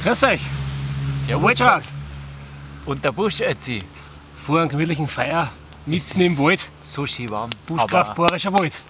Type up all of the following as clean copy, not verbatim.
Grüß euch. Servus. Waldschrat. Und der Busch Ötzi. Vor einem gemütlichen Feier, mitten im Wald. So schön warm. Buschkraft Bayerischer Wald.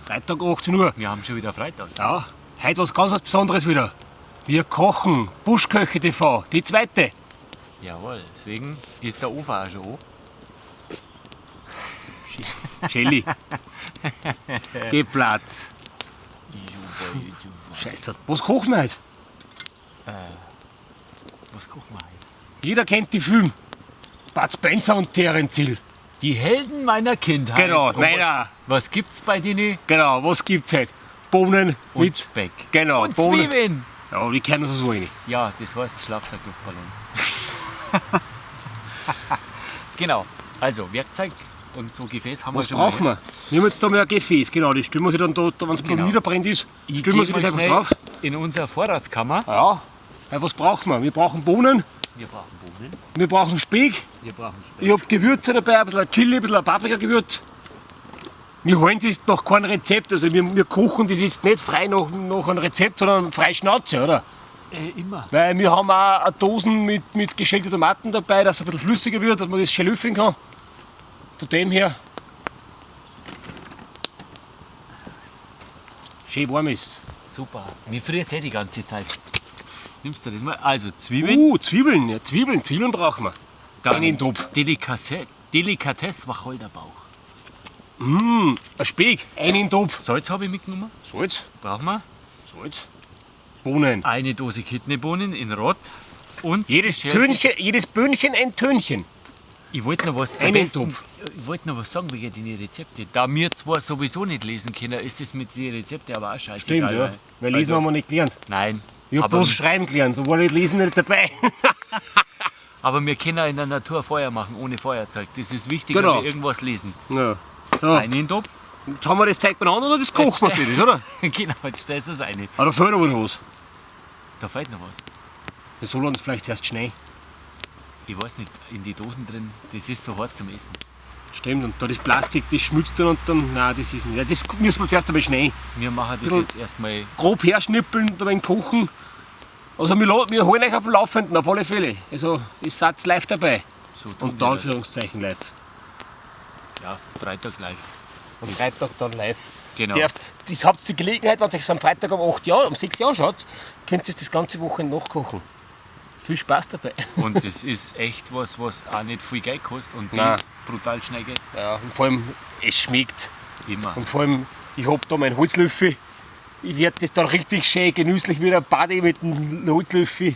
Freitag 18 Uhr. Wir haben schon wieder Freitag. Ja, heute was Besonderes wieder. Wir kochen. Buschköche TV, die zweite. Jawohl, deswegen ist der Ofen auch schon an. Shelly. Gib Platz. Scheiße, was kochen wir heute? Was kochen wir heute? Jeder kennt die Film. Bud Spencer und Terence Hill. Die Helden meiner Kindheit. Genau, Und meiner. Was gibt's bei denen? Genau, was gibt's heute? Bohnen Und mit. Speck. Genau, Und Bohnen. Zwiebeln. Ja, die kennen das so rein. Ja, das heißt Schlafsackluftballon. Genau, also Werkzeug und so Gefäß haben Was wir schon mal. brauchen wir? Wir haben jetzt da mal ein Gefäß, genau, das stellen wir sich dann da, wenn es ein bisschen Genau. niederbrennt ist, Ich stellen wir geh sich mal das einfach schnell drauf. in unsere Vorratskammer. Ja, weil was brauchen wir? Wir brauchen Bohnen, Wir brauchen Bohnen, wir brauchen Speck, wir brauchen Speck. ich habe Gewürze dabei, ein bisschen Chili, ein bisschen Paprikagewürz. Wir holen es nach kein Rezept, also wir kochen das jetzt nicht frei nach einem Rezept, sondern frei Schnauze, oder? Immer. Weil wir haben auch eine Dosen mit geschälten Tomaten dabei, dass es ein bisschen flüssiger wird, dass man das schön löffeln kann. Von dem her schön warm ist. Super. Mir friert die ganze Zeit. Nimmst du das mal? Also Zwiebeln, Zwiebeln, ja, Zwiebeln brauchen wir. dann in den Topf. Delikatesse Wacholderbauch. Ein Speck, einen in den Topf. Salz habe ich mitgenommen. Salz, Brauchen wir. Salz, Bohnen. Eine Dose Kidneybohnen in Rot. Und Jedes geschälte- jedes Böhnchen ein Tönchen. Ich wollte noch was zum Einen Besten- Topf. Ich wollte noch was sagen wegen den Rezepten. Da wir zwar sowieso nicht lesen können, ist es mit den Rezepten aber auch scheiße. Stimmt, ja. Weil lesen haben wir nicht gelernt. Nein. Ich habe aber, bloß schreiben gelernt, so war nicht lesen nicht dabei. aber wir können in der Natur Feuer machen ohne Feuerzeug. Das ist wichtig, Genau. wenn wir irgendwas lesen. Ja. So, Einen in den Topf. jetzt haben wir das Zeug beieinander oder das kochen wir das, oder? Genau, jetzt stellst du es rein. Aber da fehlt aber noch was. Da fehlt noch was. Das soll uns vielleicht erst Schnee. Ich weiß nicht, in die Dosen drin, das ist so hart zum Essen. Stimmt, und da das Plastik, das schmilzt dann und dann, nein, das ist nicht. Ja, das müssen wir zuerst einmal Schnee. Wir machen das Bisschen- jetzt erstmal. Grob herschnippeln, da ein kochen. Also wir holen euch auf dem Laufenden, auf alle Fälle. Also ist Satz live dabei. So tun Und wir da das. Anführungszeichen live. Ja, Freitag live. Und Freitag dann live. Genau. Das habt ihr die Gelegenheit, wenn ihr es am Freitag um 8 Uhr, um 6 Uhr anschaut, könnt ihr das ganze Wochenende nachkochen. Viel Spaß dabei. Und das ist echt was auch nicht viel Geld kostet und Nein. brutal schnell geht. Ja, und vor allem, es schmeckt. Immer. Und vor allem, ich hab da meinen Holzlöffel. Ich werde das dann richtig schön genüsslich wieder ein Bade mit dem Holzlöffel.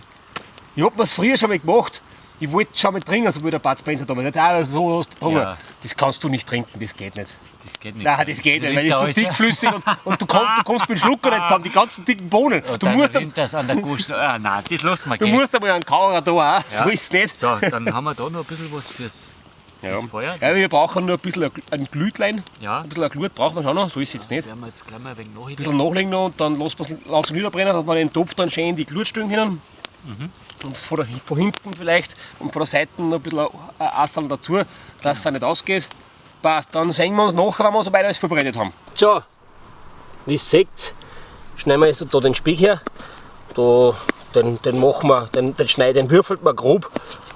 Ich hab mir's früher schon mal gemacht. Ich wollte schon mal trinken, so wie der Bud Spencer damals. Jetzt auch so hast du getrunken. Ja. Das kannst du nicht trinken, das geht nicht. Das geht nicht. Nein, das geht nicht, weil das ist so rinnt da dickflüssig und du kommst mit dem Schlucker nicht zusammen, die ganzen dicken Bohnen. alles. Und Du dann musst, rinnt das an der Gurst. Nein, das lassen wir du gehen. musst einmal einen Kauer da auch, Ja. so ist es nicht. So, dann haben wir da noch ein bisschen was fürs Feuer. Ja, wir brauchen nur ein bisschen ein Glütlein, Ja, ein bisschen ein Glut brauchen wir schon noch, so ist es jetzt nicht. werden wir jetzt gleich mal ein wenig Ein nachhinein. bisschen nachlegen noch und dann lassen wir es langsam niederbrennen, dass wir den Topf dann schön in die Glutstücke hinein. Und von hinten vielleicht und von der Seite noch ein bisschen ein Assel dazu, dass es auch nicht ausgeht. Passt, dann sehen wir uns nachher, wenn wir so weit alles vorbereitet haben. So, wie ihr seht, schneiden wir jetzt da den Speck her. Da, den machen wir, den schneiden, den würfelt man grob,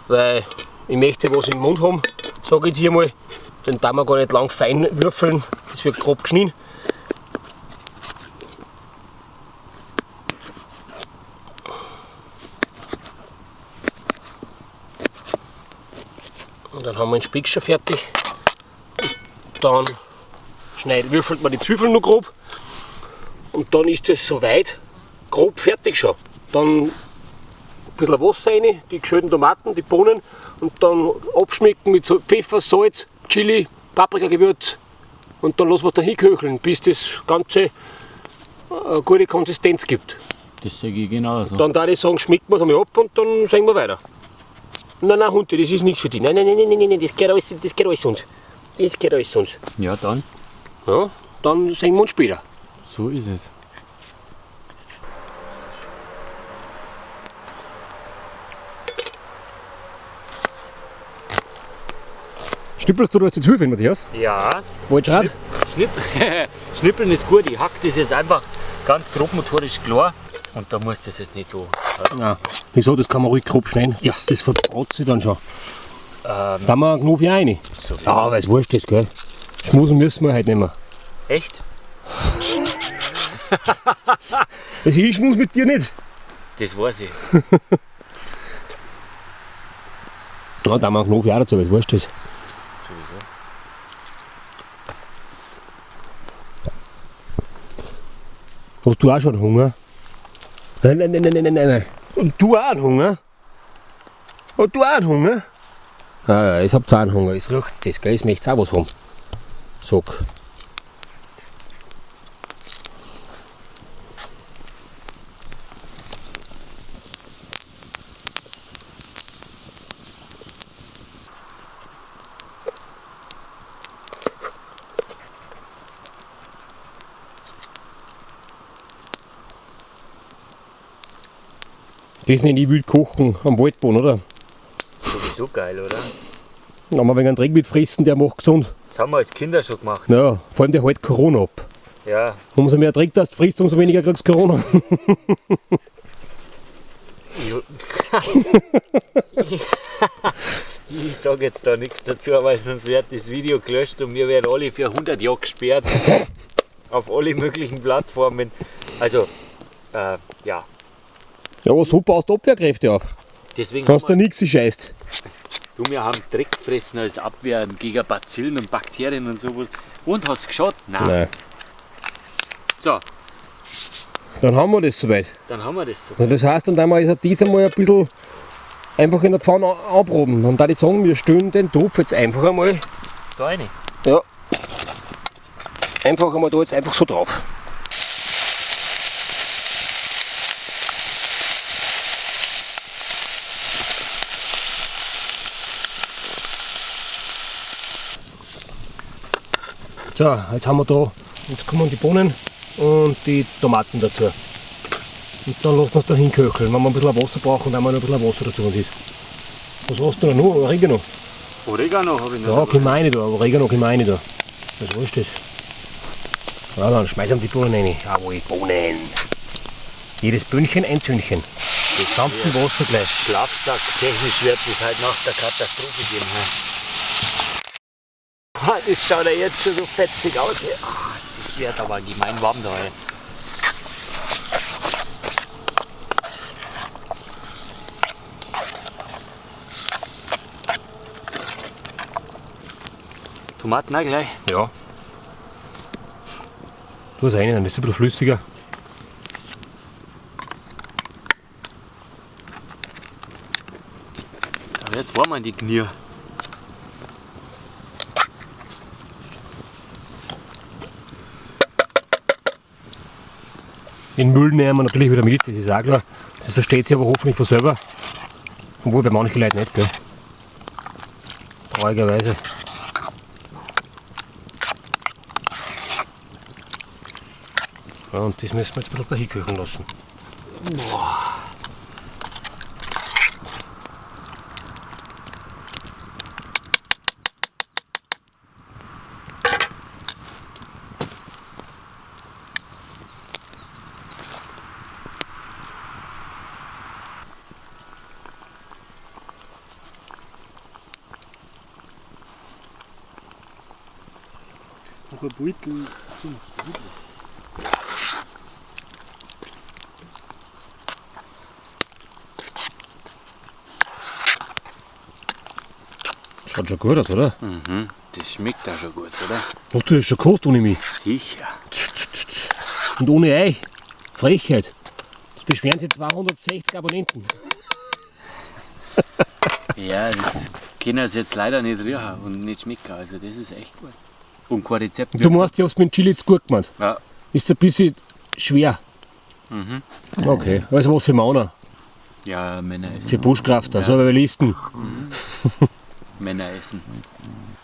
weil ich möchte was im Mund haben, sage ich jetzt hier mal. Den darf man gar nicht lang fein würfeln, das wird grob geschnitten. Und dann haben wir den Speck schon fertig. Dann würfelt man die Zwiebeln noch grob. Und dann ist das soweit grob fertig schon. Dann ein bisschen Wasser rein, die geschälten Tomaten, die Bohnen und dann abschmecken mit Pfeffer, Salz, Chili, Paprikagewürz und dann lassen wir es da hinköcheln, bis das Ganze eine gute Konsistenz gibt. Das sage ich genauso. Dann würde ich sagen, schmecken wir es einmal ab und dann sehen wir weiter. Nein, nein, Hunde, das ist nichts für dich. Nein, das geht alles uns. Das geht alles uns. Ja, dann. Ja, dann sehen wir uns später. So ist es. Schnippelst du da jetzt die Hilfe, Matthias? Ja. Waldschrat? Schnippeln ist gut. Ich hack das jetzt einfach ganz grob motorisch klar. Und da muss das jetzt nicht so. Nein. Wieso, das kann man ruhig grob schneiden. Das verbraucht sich dann schon. Da haben wir einen Knofi rein. So Ja, aber es wurscht ist, gell. Schmusen müssen wir halt nicht mehr. Echt? Also ich schmus mit dir nicht. Das weiß ich. Ja, da haben wir einen Knofi auch dazu, weil es wurscht ist. Sowieso. Hast du auch schon Hunger? Nein. Und du auch einen Hunger? Und du auch einen Hunger? Ja, ich hab auch einen Hunger. Ich riecht das, gell? Ich möchte auch was haben. Sag. Das nenne ich wild kochen am Waldboden, oder? Sowieso geil, oder? Dann haben wir einen Dreck mit fressen, der macht gesund. Das haben wir als Kinder schon gemacht. Ja, vor allem der hält Corona ab. Ja. Umso mehr Dreck du frisst, umso weniger kriegst du Corona. Ich sage jetzt da nichts dazu, weil sonst wird das Video gelöscht und wir werden alle für 100 Jahre gesperrt. Auf alle möglichen Plattformen. Also, ja. Ja, aber so baust du Abwehrkräfte auf. Deswegen Kannst du haben nichts scheißt. wir haben Dreck gefressen als Abwehr gegen Bazillen und Bakterien und sowas. Und hat es geschaut? Nein. So, Dann haben wir das soweit. dann haben wir das so. Also das heißt, dann werden wir jetzt diesmal ein bisschen einfach in der Pfanne anproben. Dann würde ich sagen, wir stellen den Topf jetzt einfach einmal. Da rein. Ja. Einfach einmal da jetzt einfach so drauf. So, jetzt haben wir da, jetzt kommen die Bohnen und die Tomaten dazu. Und dann lassen wir es da hinköcheln. Wenn wir ein bisschen Wasser brauchen, dann haben wir noch ein bisschen Wasser dazu. Was hast du da noch? Oregano? Oregano habe ich noch. Ja, komm rein da, Oregano komm rein da. Das ist das. Ja, dann schmeißen wir die Bohnen rein. Jawohl, Bohnen. Jedes Bündchen ein Tünchen. Das sanfte Wasser gleich. Schlafsack, technisch wird es halt nach der Katastrophe gehen. Das schaut ja jetzt schon so fetzig aus. Das wird aber gemein warm da. Tomaten auch gleich. Ja. Tu es rein, dann ist es ein bisschen flüssiger. Da wird es warm an die Knie. Den Müll nehmen wir natürlich wieder mit, das ist auch klar. Das versteht sich aber hoffentlich von selber. Obwohl bei manchen Leuten nicht, gell. Traurigerweise. Ja, und das müssen wir jetzt ein bisschen dahin köcheln lassen. Boah. Noch ein Beutel zum Schaut schon gut aus, oder? Mhm, das schmeckt auch schon gut, oder? Hast du das schon gekostet ohne mich? Sicher. Und ohne Ei? Frechheit. Das beschweren sich 260 Abonnenten. Ja, das können sie jetzt leider nicht riechen und nicht schmecken. Also das ist echt gut. Und kein Rezept. Du meinst, ich hab's mit dem Chili jetzt gut gemacht. Ja. Ist ein bisschen schwer. Mhm. Okay, also was für Mauner. Ja, Männer essen. Für Buschkraft, so wie wir listen. Männer essen.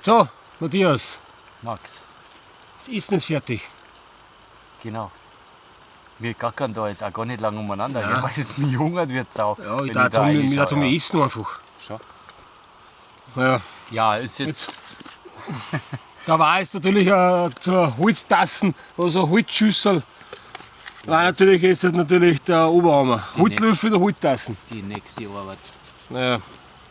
So, Matthias, Max, das Essen ist fertig. genau. Wir gackern da jetzt auch gar nicht lange umeinander, Ja. weil es mich hungert wird sau. Ja, ich wenn darf da reinschaue, mir ja. essen einfach. Schon. Naja, Ja, ist jetzt. da war jetzt natürlich zur Holztassen, also eine Holzschüssel. War natürlich, ist das natürlich der Oberhammer. Holzlöffel oder Holztassen. Die nächste Arbeit. Naja,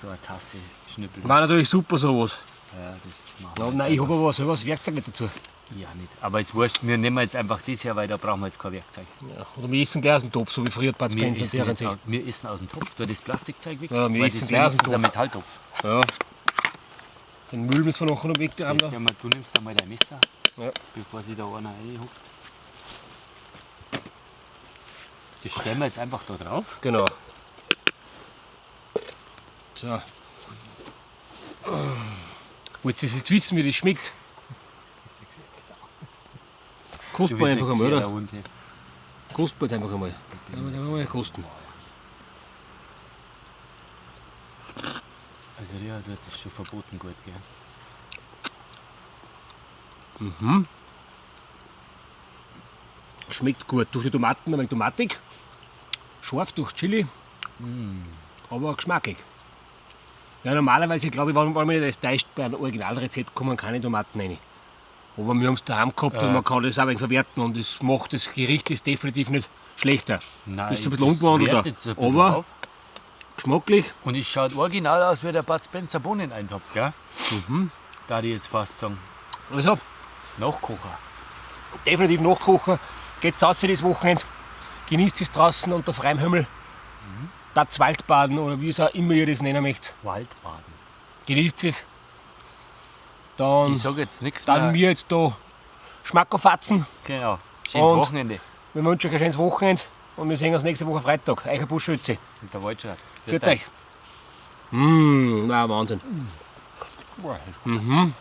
So eine Tasse schnippeln. war natürlich super sowas. Ja, das machen Ja, wir nein, jetzt ich habe aber selber das Werkzeug nicht dazu. einfach. Ja, nicht. Aber es wurscht, wir nehmen jetzt einfach das her, weil da brauchen wir jetzt kein Werkzeug. Ja, oder wir essen gleich aus dem Topf, so wie früher Bud Wir Spencer. essen, deren jetzt Zeit. wir essen aus dem Topf, da das Plastikzeug weg. Ja, wir weil essen das gleich aus dem wenigstens ein Topf. Metalltopf. Ja. Den Müll müssen wir nachher noch weg. Das Da. können wir, du nimmst einmal dein Messer, Ja. bevor sich da einer reinhuckt. Das stellen wir jetzt einfach da drauf. Genau. So. Wollt ihr jetzt wissen, wie das schmeckt? Kosten wir einfach einmal, oder? Kosten wir jetzt einfach einmal. Ja, mal kosten. Also ja, das ist schon verboten gut, gell? Mhm. Schmeckt gut. Durch die Tomaten ein wenig tomatig. Scharf durch Chili. Aber geschmackig. Ja, normalerweise glaube ich, wenn man nicht als täuscht, bei einem Originalrezept kommen keine Tomaten rein. Aber wir haben es daheim gehabt und man kann das auch ein wenig verwerten und das macht das Gericht ist definitiv nicht schlechter. Nein, Ist ein bisschen unbewandelter. Aber geschmacklich. und es schaut original aus wie der Bud Spencer Bohneneintopf, gell? Da die jetzt fast sagen. Also, Nachkocher. definitiv nachkochen. Geht raus das Wochenende. Genießt es draußen unter freiem Himmel. Das Waldbaden oder wie es auch immer ihr das nennen möchtet. Waldbaden. Genießt es. Dann, Ich sage jetzt nichts dann mehr. wir jetzt da Schmackofatzen. Genau. Schönes Und- Wochenende. Wir wünschen euch ein schönes Wochenende und wir sehen uns nächste Woche Freitag. Euer Buschschütze. Mit der Waldschrat. Für euch. Na, Wahnsinn. Boah, Mhm.